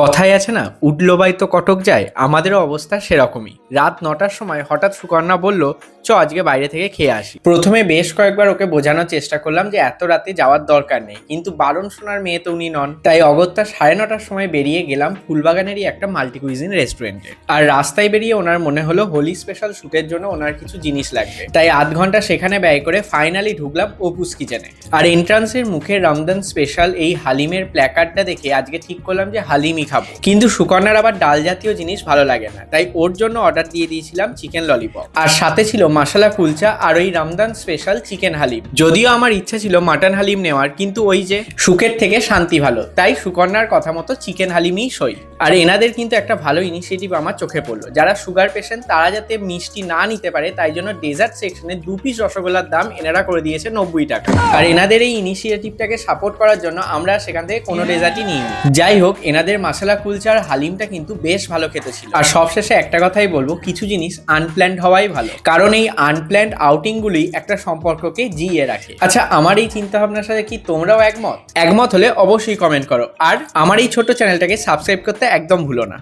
কথায় আছে না, উঠলো বাই তো কটক যায়। আমাদেরও অবস্থা সেরকমই। রাত ৯টার সময় হঠাৎ সুকন্যা বলল, চ আজকে বাইরে থেকে খেয়ে আসি। প্রথমে বেশ কয়েকবার ওকে বোঝানোর চেষ্টা করলাম যে এত রাতে যাওয়ার দরকার নেই, কিন্তু বারণ শোনার মেয়ে তো উনি নন। তাই অগত্যা ৯:৩০টার সময় বেরিয়ে গেলাম ফুলবাগানেরই একটা মাল্টি কুইজিন রেস্টুরেন্টে। আর রাস্তায় বেরিয়ে ওনার মনে হলো হোলি স্পেশাল শ্যুটের জন্য ওনার কিছু জিনিস লাগবে, তাই আধ ঘন্টা সেখানে ব্যয় করে ফাইনালি ঢুকলাম অপুস কিচেনে। আর এন্ট্রান্সের মুখে রমজান স্পেশাল এই হালিমের প্ল্যাকার্ডটা দেখে আজকে ঠিক করলাম যে হালিমই খাবো। কিন্তু সুকন্যার আবার ডাল জাতীয় জিনিস ভালো লাগে না, তাই ওর জন্য অর্ডার দিয়ে দিয়েছিলাম চিকেন ললিপপ, আর সাথে ছিল মশলা কুলচা আর ওই রমজান স্পেশাল চিকেন হালিম। যদিও আমার ইচ্ছা ছিল মাটন হালিম নেওয়ার, কিন্তু ওই যে সুখের থেকে শান্তি ভালো, তাই সুকন্যার কথা মতো চিকেন হালিমই সই। আর এনাদের কিন্তু একটা ভালো ইনিশিয়েটিভ আমার চোখে পড়লো। যারা সুগার পেশেন্ট তারা যাতে মিষ্টি না নিতে পারে, তাই জন্য ডেজার্ট সেকশনে 2 পিস রসগোল্লার দাম এনারা করে দিয়েছে 90 টাকা। আর এনাদের এই ইনিশিয়েটিভটাকে সাপোর্ট করার জন্য আমরা সেখান থেকে কোনো ডেজার্টই নিইনি। যাই হোক, এনাদের মশলা কুলচা আর হালিমটা কিন্তু বেশ ভালো খেতে ছিল। আর সবশেষে একটা কথাই বলবো, কিছু জিনিস আনপ্ল্যান্ড হওয়াই ভালো, কারণ এই আনপ্ল্যান্ড আউটিংগুলি একটা সম্পর্ককে জিয়ে রাখে। আচ্ছা, আমার এই চিন্তা ভাবনার সাথে কি তোমরাও একমত? একমত হলে অবশ্যই কমেন্ট করো, আর আমার এই ছোট্ট চ্যানেলটাকে সাবস্ক্রাইব করতে একদম ভুলো না।